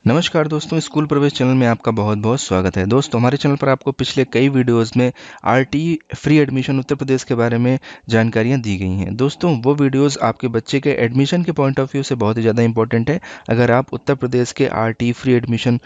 नमस्कार दोस्तों, स्कूल प्रवेश चैनल में आपका बहुत बहुत स्वागत है। दोस्तों, हमारे चैनल पर आपको पिछले कई वीडियोस में RT free admission Uttar Pradesh के बारे में जानकारियां दी गई हैं। दोस्तों, वो वीडियोस आपके बच्चे के एडमिशन के पॉइंट ऑफ व्यू से बहुत ही ज़्यादा इंपॉर्टेंट है। अगर आप उत्तर प्रदेश के आरटी फ्री एडमिशन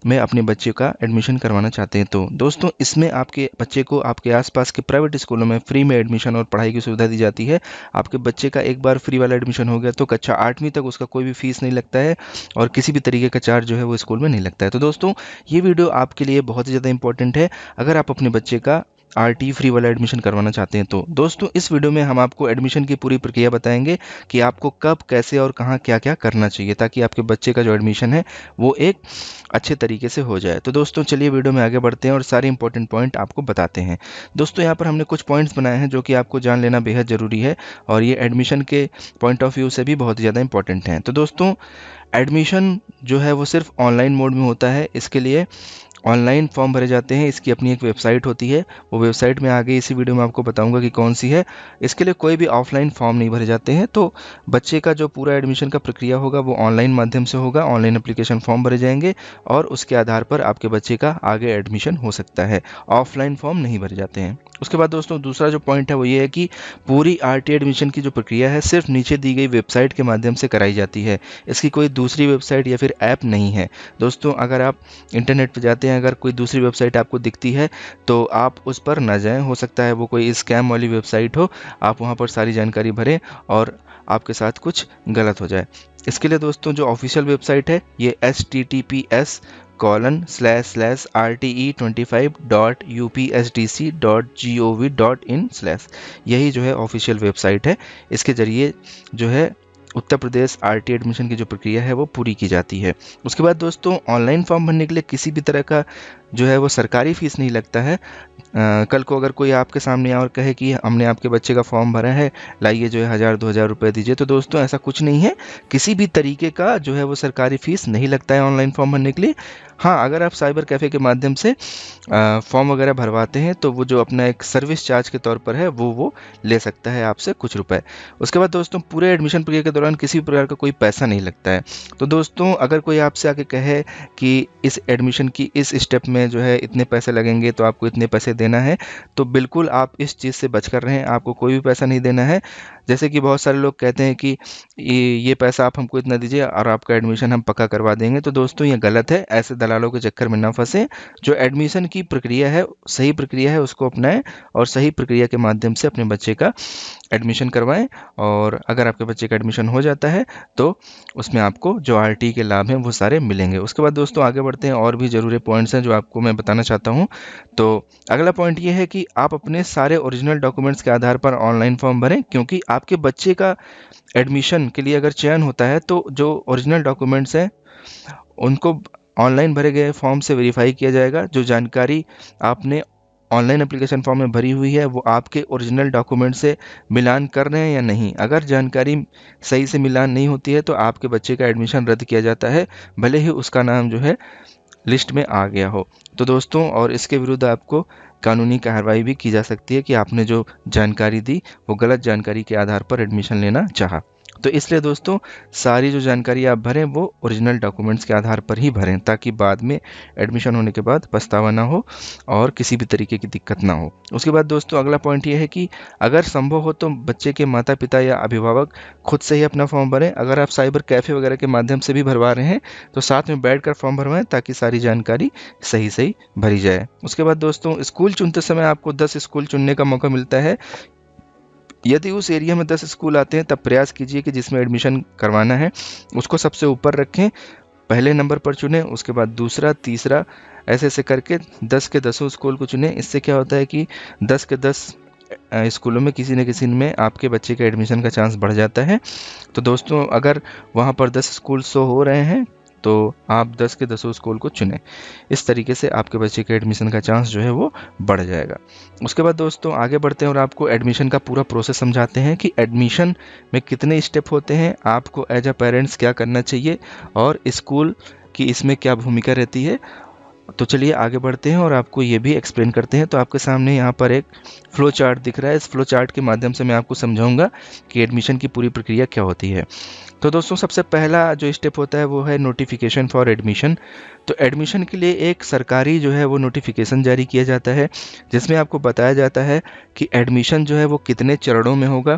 में अपने बच्चे का एडमिशन करवाना चाहते हैं तो दोस्तों, इसमें आपके बच्चे को आपके आसपास के प्राइवेट स्कूलों में फ्री में एडमिशन और पढ़ाई की सुविधा दी जाती है। आपके बच्चे का एक बार फ्री वाला एडमिशन हो गया तो कक्षा 8वीं तक उसका कोई भी फीस नहीं लगता है और किसी भी तरीके का चार्ज जो है वो स्कूल में नहीं लगता है। तो दोस्तों, ये वीडियो आपके लिए बहुत ही ज़्यादा इंपॉर्टेंट है अगर आप अपने बच्चे का आरटी फ्री वाला एडमिशन करवाना चाहते हैं। तो दोस्तों, इस वीडियो में हम आपको एडमिशन की पूरी प्रक्रिया बताएंगे कि आपको कब, कैसे और कहाँ क्या क्या करना चाहिए ताकि आपके बच्चे का जो एडमिशन है वो एक अच्छे तरीके से हो जाए। तो दोस्तों, चलिए वीडियो में आगे बढ़ते हैं और सारे इंपॉर्टेंट पॉइंट आपको बताते हैं। दोस्तों, यहाँ पर हमने कुछ पॉइंट्स बनाए हैं जो कि आपको जान लेना बेहद ज़रूरी है और ये एडमिशन के पॉइंट ऑफ व्यू से भी बहुत ही ज़्यादा इंपॉर्टेंट हैं। तो दोस्तों, एडमिशन जो है वो सिर्फ ऑनलाइन मोड में होता है। इसके लिए ऑनलाइन फॉर्म भरे जाते हैं। इसकी अपनी एक वेबसाइट होती है, वो वेबसाइट मैं आगे इसी वीडियो में आपको बताऊंगा कि कौन सी है। इसके लिए कोई भी ऑफलाइन फॉर्म नहीं भरे जाते हैं। तो बच्चे का जो पूरा एडमिशन का प्रक्रिया होगा वो ऑनलाइन माध्यम से होगा। ऑनलाइन एप्लीकेशन फॉर्म भरे जाएंगे और उसके आधार पर आपके बच्चे का आगे एडमिशन हो सकता है। ऑफलाइन फॉर्म नहीं भरे जाते हैं। उसके बाद दोस्तों, दूसरा जो पॉइंट है वो ये है कि पूरी आरटी एडमिशन की जो प्रक्रिया है सिर्फ नीचे दी गई वेबसाइट के माध्यम से कराई जाती है। इसकी कोई दूसरी वेबसाइट या फिर ऐप नहीं है। दोस्तों, अगर आप इंटरनेट पर जाते हैं, अगर कोई दूसरी वेबसाइट आपको दिखती है तो आप उस पर ना जाएं। हो सकता है वो कोई स्कैम वाली वेबसाइट हो, आप वहां पर सारी जानकारी भरें और आपके साथ कुछ गलत हो जाए। इसके लिए दोस्तों, जो ऑफिशियल वेबसाइट है ये https://rte25.upsdc.gov.in/ यही जो है ऑफिशियल वेबसाइट है। इसके जरिए जो है उत्तर प्रदेश आरटी एडमिशन की जो प्रक्रिया है वो पूरी की जाती है। उसके बाद दोस्तों, ऑनलाइन फॉर्म भरने के लिए किसी भी तरह का जो है वो सरकारी फीस नहीं लगता है। कल को अगर कोई आपके सामने और कहे कि हमने आपके बच्चे का फॉर्म भरा है, लाइए जो है 1000-2000 रुपये दीजिए, तो दोस्तों ऐसा कुछ नहीं है। किसी भी तरीके का जो है वो सरकारी फीस नहीं लगता है ऑनलाइन फॉर्म भरने के लिए। हाँ, अगर आप साइबर कैफ़े के माध्यम से फॉर्म वगैरह भरवाते हैं तो वो जो अपना एक सर्विस चार्ज के तौर पर है वो ले सकता है आपसे कुछ रुपए। उसके बाद दोस्तों, पूरे एडमिशन प्रक्रिया के दौरान किसी भी प्रकार का कोई पैसा नहीं लगता है। तो दोस्तों, अगर कोई आपसे आके कहे कि इस एडमिशन की इस स्टेप में जो है इतने पैसे लगेंगे तो आपको इतने पैसे देना है, तो बिल्कुल आप इस चीज़ से बचकर रहें। आपको कोई भी पैसा नहीं देना है। जैसे कि बहुत सारे लोग कहते हैं कि ये पैसा आप हमको इतना दीजिए और आपका एडमिशन हम पक्का करवा देंगे। तो दोस्तों, ये गलत है। ऐसे दलालों के चक्कर में ना फंसे। जो एडमिशन की प्रक्रिया है, सही प्रक्रिया है, उसको अपनाएं और सही प्रक्रिया के माध्यम से अपने बच्चे का एडमिशन करवाएं। और अगर आपके बच्चे का एडमिशन हो जाता है तो उसमें आपको जो आरटी के लाभ हैं वो सारे मिलेंगे। उसके बाद दोस्तों, आगे बढ़ते हैं। और भी ज़रूरी पॉइंट्स हैं जो आपको मैं बताना चाहता हूँ। तो अगला पॉइंट ये है कि आप अपने सारे ओरिजिनल डॉक्यूमेंट्स के आधार पर ऑनलाइन फॉर्म भरें, क्योंकि आपके बच्चे का एडमिशन के लिए अगर चयन होता है तो जो ओरिजिनल डॉक्यूमेंट्स हैं उनको ऑनलाइन भरे गए फॉर्म से वेरीफाई किया जाएगा। जो जानकारी आपने ऑनलाइन एप्लीकेशन फॉर्म में भरी हुई है वो आपके ओरिजिनल डॉक्यूमेंट से मिलान कर रहे हैं या नहीं। अगर जानकारी सही से मिलान नहीं होती है तो आपके बच्चे का एडमिशन रद्द किया जाता है, भले ही उसका नाम जो है लिस्ट में आ गया हो। तो दोस्तों, और इसके विरुद्ध आपको कानूनी कार्रवाई भी की जा सकती है कि आपने जो जानकारी दी वो गलत जानकारी के आधार पर एडमिशन लेना चाहा। तो इसलिए दोस्तों, सारी जो जानकारी आप भरें वो ओरिजिनल डॉक्यूमेंट्स के आधार पर ही भरें ताकि बाद में एडमिशन होने के बाद पछतावा ना हो और किसी भी तरीके की दिक्कत ना हो। उसके बाद दोस्तों, अगला पॉइंट ये है कि अगर संभव हो तो बच्चे के माता पिता या अभिभावक खुद से ही अपना फॉर्म भरें। अगर आप साइबर कैफ़े वगैरह के माध्यम से भी भरवा रहे हैं तो साथ में बैठ कर फॉर्म भरवाएं ताकि सारी जानकारी सही सही भरी जाए। उसके बाद दोस्तों, स्कूल चुनते समय आपको 10 स्कूल चुनने का मौका मिलता है। यदि उस एरिया में 10 स्कूल आते हैं तब प्रयास कीजिए कि जिसमें एडमिशन करवाना है उसको सबसे ऊपर रखें, पहले नंबर पर चुनें। उसके बाद दूसरा, तीसरा, ऐसे ऐसे करके 10 के 10 स्कूल को चुनें। इससे क्या होता है कि 10 के 10 स्कूलों में किसी न किसी में आपके बच्चे के एडमिशन का चांस बढ़ जाता है। तो दोस्तों, अगर वहाँ पर 10 स्कूल शो हो रहे हैं तो आप 10 के 10 स्कूल को चुनें। इस तरीके से आपके बच्चे के एडमिशन का चांस जो है वो बढ़ जाएगा। उसके बाद दोस्तों, आगे बढ़ते हैं और आपको एडमिशन का पूरा प्रोसेस समझाते हैं कि एडमिशन में कितने स्टेप होते हैं, आपको एज अ पेरेंट्स क्या करना चाहिए और स्कूल की इसमें क्या भूमिका रहती है। तो चलिए आगे बढ़ते हैं और आपको ये भी एक्सप्लेन करते हैं। तो आपके सामने यहाँ पर एक फ्लो चार्ट दिख रहा है। इस फ्लो चार्ट के माध्यम से मैं आपको समझाऊंगा कि एडमिशन की पूरी प्रक्रिया क्या होती है। तो दोस्तों सबसे पहला जो स्टेप होता है वो है नोटिफिकेशन फॉर एडमिशन। तो एडमिशन के लिए एक सरकारी जो है वो नोटिफिकेशन जारी किया जाता है, जिसमें आपको बताया जाता है कि एडमिशन जो है वो कितने चरणों में होगा।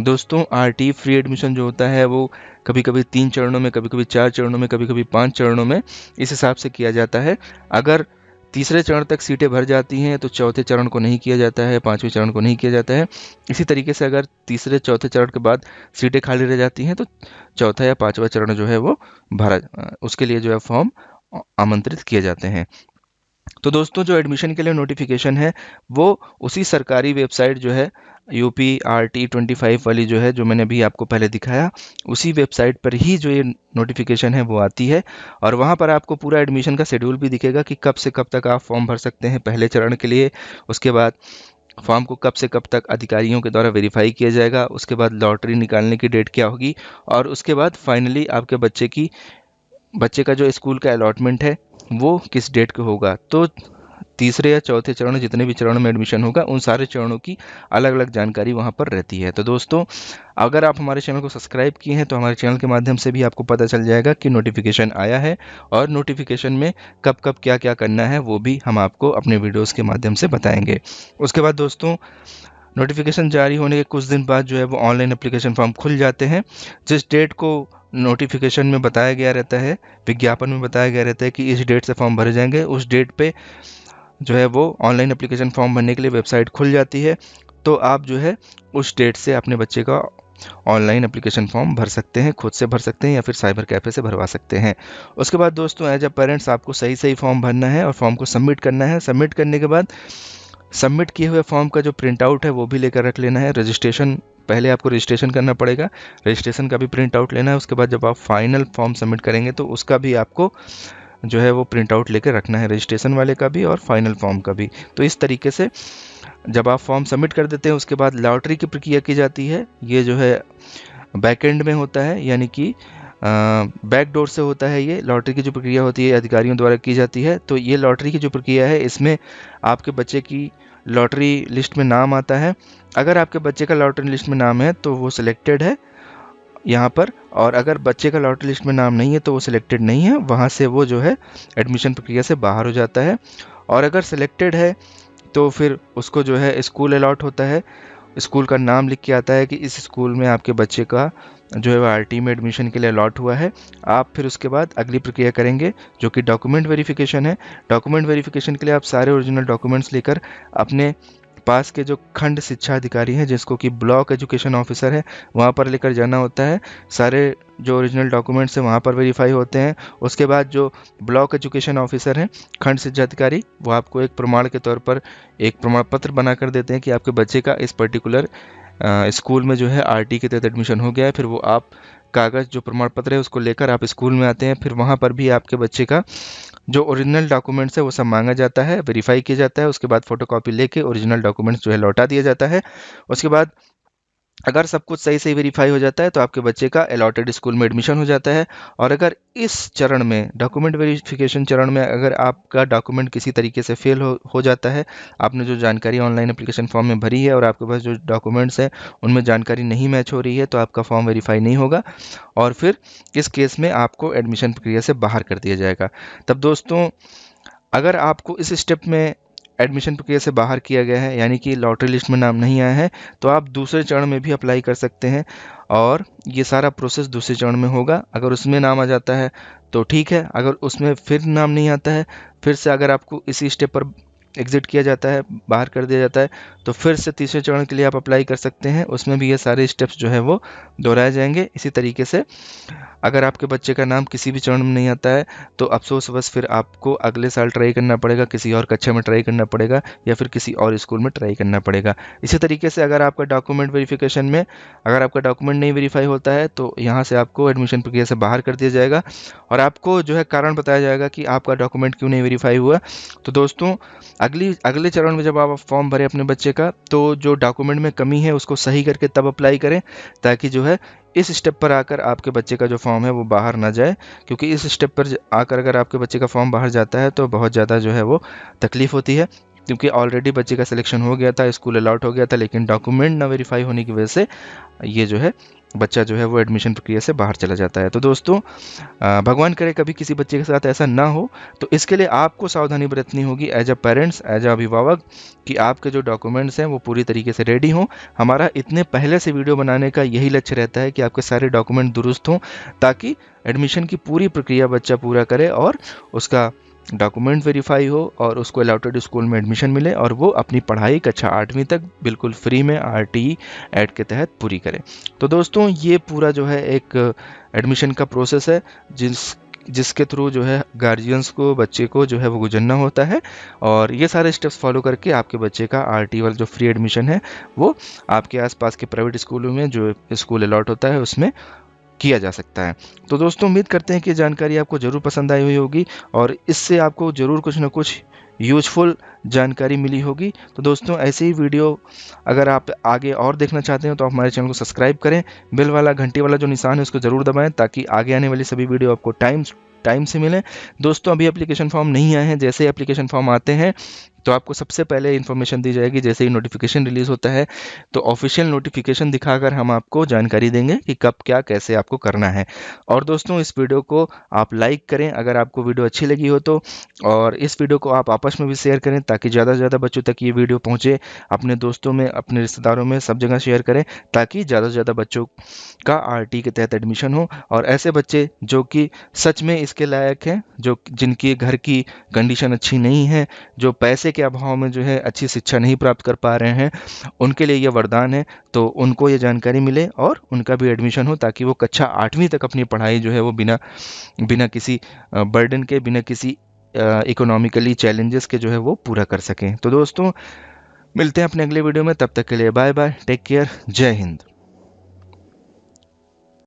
दोस्तों आरटी फ्री एडमिशन जो होता है वो कभी कभी 3 चरणों में, कभी कभी 4 चरणों में, कभी कभी 5 चरणों में, इस हिसाब से किया जाता है। अगर तीसरे चरण तक सीटें भर जाती हैं तो चौथे चरण को नहीं किया जाता है, 5वें चरण को नहीं किया जाता है। इसी तरीके से अगर तीसरे चौथे चरण के बाद सीटें खाली रह जाती हैं तो चौथा या 5वां चरण जो है वो भरा, उसके लिए जो है फॉर्म आमंत्रित किए जाते हैं। तो दोस्तों जो एडमिशन के लिए नोटिफिकेशन है वो उसी सरकारी वेबसाइट जो है UPRT25 वाली जो है, जो मैंने अभी आपको पहले दिखाया, उसी वेबसाइट पर ही जो ये नोटिफिकेशन है वो आती है। और वहाँ पर आपको पूरा एडमिशन का शेड्यूल भी दिखेगा कि कब से कब तक आप फॉर्म भर सकते हैं पहले चरण के लिए। उसके बाद फॉर्म को कब से कब तक अधिकारियों के द्वारा वेरीफाई किया जाएगा, उसके बाद लॉटरी निकालने की डेट क्या होगी, और उसके बाद फाइनली आपके बच्चे का जो स्कूल का अलॉटमेंट है वो किस डेट को होगा। तो तीसरे या चौथे चरण, जितने भी चरणों में एडमिशन होगा, उन सारे चरणों की अलग अलग जानकारी वहाँ पर रहती है। तो दोस्तों अगर आप हमारे चैनल को सब्सक्राइब किए हैं तो हमारे चैनल के माध्यम से भी आपको पता चल जाएगा कि नोटिफिकेशन आया है, और नोटिफिकेशन में कब कब क्या क्या करना है वो भी हम आपको अपने वीडियोज़ के माध्यम से बताएंगे। उसके बाद दोस्तों नोटिफिकेशन जारी होने के कुछ दिन बाद जो है वो ऑनलाइन एप्लीकेशन फॉर्म खुल जाते हैं। जिस डेट को नोटिफिकेशन में बताया गया रहता है, विज्ञापन में बताया गया रहता है कि इस डेट से फॉर्म भरे जाएंगे, उस डेट पे जो है वो ऑनलाइन एप्लीकेशन फॉर्म भरने के लिए वेबसाइट खुल जाती है। तो आप जो है उस डेट से अपने बच्चे का ऑनलाइन एप्लीकेशन फॉर्म भर सकते हैं, खुद से भर सकते हैं या फिर साइबर कैफ़े से भरवा सकते हैं। उसके बाद दोस्तों एज अ पेरेंट्स आपको सही सही फॉर्म भरना है और फॉर्म को सबमिट करना है। सबमिट करने के बाद सबमिट किए हुए फॉर्म का जो प्रिंट आउट है वो भी लेकर रख लेना है। रजिस्ट्रेशन, पहले आपको रजिस्ट्रेशन करना पड़ेगा, रजिस्ट्रेशन का भी प्रिंट आउट लेना है। उसके बाद जब आप फाइनल फॉर्म सबमिट करेंगे तो उसका भी आपको जो है वो प्रिंट आउट लेकर रखना है, रजिस्ट्रेशन वाले का भी और फाइनल फॉर्म का भी। तो इस तरीके से जब आप फॉर्म सबमिट कर देते हैं उसके बाद लॉटरी की प्रक्रिया की जाती है। ये जो है बैक एंड में होता है, यानी कि बैक डोर से होता है। ये लॉटरी की जो प्रक्रिया होती है अधिकारियों द्वारा की जाती है। तो ये लॉटरी की जो प्रक्रिया है इसमें आपके बच्चे की लॉटरी लिस्ट में नाम आता है। अगर आपके बच्चे का लॉटरी लिस्ट में नाम है तो वो सिलेक्टेड है यहाँ पर, और अगर बच्चे का लॉटरी लिस्ट में नाम नहीं है तो वो सिलेक्टेड नहीं है, वहाँ से वो जो है एडमिशन प्रक्रिया से बाहर हो जाता है। और अगर सिलेक्टेड है तो फिर उसको जो है स्कूल अलॉट होता है, स्कूल का नाम लिख के आता है कि इस स्कूल में आपके बच्चे का जो है वो आरटी में एडमिशन के लिए अलॉट हुआ है। आप फिर उसके बाद अगली प्रक्रिया करेंगे जो कि डॉक्यूमेंट वेरिफिकेशन है। डॉक्यूमेंट वेरिफिकेशन के लिए आप सारे ओरिजिनल डॉक्यूमेंट्स लेकर अपने पास के जो खंड शिक्षा अधिकारी हैं, जिसको कि ब्लॉक एजुकेशन ऑफिसर है, वहाँ पर लेकर जाना होता है। सारे जो ओरिजिनल डॉक्यूमेंट्स हैं वहाँ पर वेरीफाई होते हैं। उसके बाद जो ब्लॉक एजुकेशन ऑफिसर हैं, खंड शिक्षा अधिकारी, वो आपको एक प्रमाण के तौर पर एक प्रमाण पत्र बना कर देते हैं कि आपके बच्चे का इस पर्टिकुलर स्कूल में जो है आरटी के तहत एडमिशन हो गया है। फिर वो आप कागज़ जो प्रमाण पत्र है उसको लेकर आप स्कूल में आते हैं। फिर वहाँ पर भी आपके बच्चे का जो ओरिजिनल डॉक्यूमेंट्स है वो सब मांगा जाता है, वेरीफाई किया जाता है। उसके बाद फोटोकॉपी लेके ओरिजिनल डॉक्यूमेंट्स जो है लौटा दिया जाता है। उसके बाद अगर सब कुछ सही सही वेरीफाई हो जाता है तो आपके बच्चे का अलॉटेड स्कूल में एडमिशन हो जाता है। और अगर इस चरण में, डॉक्यूमेंट वेरिफिकेशन चरण में, अगर आपका डॉक्यूमेंट किसी तरीके से फेल हो जाता है, आपने जो जानकारी ऑनलाइन एप्लीकेशन फॉर्म में भरी है और आपके पास जो डॉक्यूमेंट्स हैं उनमें जानकारी नहीं मैच हो रही है, तो आपका फॉर्म वेरीफाई नहीं होगा और फिर इस केस में आपको एडमिशन प्रक्रिया से बाहर कर दिया जाएगा। तब दोस्तों अगर आपको इस स्टेप में एडमिशन प्रक्रिया से बाहर किया गया है, यानी कि लॉटरी लिस्ट में नाम नहीं आया है, तो आप दूसरे चरण में भी अप्लाई कर सकते हैं और ये सारा प्रोसेस दूसरे चरण में होगा। अगर उसमें नाम आ जाता है तो ठीक है, अगर उसमें फिर नाम नहीं आता है, फिर से अगर आपको इसी स्टेप पर एग्जिट किया जाता है, बाहर कर दिया जाता है, तो फिर से तीसरे चरण के लिए आप अप्लाई कर सकते हैं। उसमें भी ये सारे स्टेप्स जो है वो दोहराए जाएंगे। इसी तरीके से अगर आपके बच्चे का नाम किसी भी चरण में नहीं आता है तो अफसोस बस फिर आपको अगले साल ट्राई करना पड़ेगा, किसी और कक्षा में ट्राई करना पड़ेगा या फिर किसी और स्कूल में ट्राई करना पड़ेगा। इसी तरीके से अगर आपका डॉक्यूमेंट वेरिफिकेशन में अगर आपका डॉक्यूमेंट नहीं वेरीफाई होता है तो यहाँ से आपको एडमिशन प्रक्रिया से बाहर कर दिया जाएगा और आपको जो है कारण बताया जाएगा कि आपका डॉक्यूमेंट क्यों नहीं वेरीफाई हुआ। तो दोस्तों अगले चरण में जब आप फॉर्म भरें अपने बच्चे का, तो जो डॉक्यूमेंट में कमी है उसको सही करके तब अप्लाई करें, ताकि जो है इस स्टेप पर आकर आपके बच्चे का जो फॉर्म है वो बाहर ना जाए। क्योंकि इस स्टेप पर आकर अगर आपके बच्चे का फॉर्म बाहर जाता है तो बहुत ज़्यादा जो है वो तकलीफ़ होती है। क्योंकि ऑलरेडी बच्चे का सिलेक्शन हो गया था, स्कूल अलॉट हो गया था, लेकिन डॉक्यूमेंट ना वेरीफाई होने की वजह से ये जो है बच्चा जो है वो एडमिशन प्रक्रिया से बाहर चला जाता है। तो दोस्तों भगवान करे कभी किसी बच्चे के साथ ऐसा ना हो, तो इसके लिए आपको सावधानी बरतनी होगी as a parents, as a अभिभावक, कि आपके जो डॉक्यूमेंट्स हैं वो पूरी तरीके से रेडी हों। हमारा इतने पहले से वीडियो बनाने का यही लक्ष्य रहता है कि आपके सारे डॉक्यूमेंट दुरुस्त हों, ताकि एडमिशन की पूरी प्रक्रिया बच्चा पूरा करे और उसका डॉक्यूमेंट वेरीफाई हो और उसको अलॉटेड स्कूल में एडमिशन मिले और वो अपनी पढ़ाई कक्षा 8वीं तक बिल्कुल फ्री में RTE ऐड के तहत पूरी करे। तो दोस्तों ये पूरा जो है एक एडमिशन का प्रोसेस है जिसके थ्रू जो है गार्जियंस को, बच्चे को जो है वो गुजरना होता है, और ये सारे स्टेप्स फॉलो करके आपके बच्चे का RTE वाला जो फ्री एडमिशन है वो आपके आसपास के प्राइवेट स्कूलों में जो स्कूल अलॉट होता है उसमें किया जा सकता है। तो दोस्तों उम्मीद करते हैं कि जानकारी आपको ज़रूर पसंद आई हुई होगी और इससे आपको ज़रूर कुछ ना कुछ यूजफुल जानकारी मिली होगी। तो दोस्तों ऐसे ही वीडियो अगर आप आगे और देखना चाहते हो तो आप हमारे चैनल को सब्सक्राइब करें, बेल वाला घंटी वाला जो निशान है उसको ज़रूर दबाएं, ताकि आगे आने वाली सभी वीडियो आपको टाइम से मिले। दोस्तों अभी एप्लीकेशन फॉर्म नहीं आए हैं, जैसे एप्लीकेशन फॉर्म आते हैं तो आपको सबसे पहले इन्फॉर्मेशन दी जाएगी। जैसे ही नोटिफिकेशन रिलीज़ होता है तो ऑफिशियल नोटिफिकेशन दिखाकर हम आपको जानकारी देंगे कि कब क्या कैसे आपको करना है। और दोस्तों इस वीडियो को आप लाइक करें अगर आपको वीडियो अच्छी लगी हो तो, और इस वीडियो को आप आपस में भी शेयर करें ताकि ज़्यादा से ज़्यादा बच्चों तक ये वीडियो पहुँचे। अपने दोस्तों में, अपने रिश्तेदारों में, सब जगह शेयर करें ताकि ज़्यादा से ज़्यादा बच्चों का RTE के तहत एडमिशन हो, और ऐसे बच्चे जो कि सच में इसके लायक हैं, जो जिनकी घर की कंडीशन अच्छी नहीं है, जो पैसे के अभाव में जो है अच्छी शिक्षा नहीं प्राप्त कर पा रहे हैं, उनके लिए यह वरदान है। तो उनको ये जानकारी मिले और उनका भी एडमिशन हो, ताकि वो कक्षा 8वीं तक अपनी पढ़ाई जो है वो बिना किसी बर्डन के, बिना किसी इकोनॉमिकली चैलेंजेस के जो है वो पूरा कर सकें। तो दोस्तों मिलते हैं अपने अगले वीडियो में, तब तक के लिए बाय बाय, टेक केयर, जय हिंद।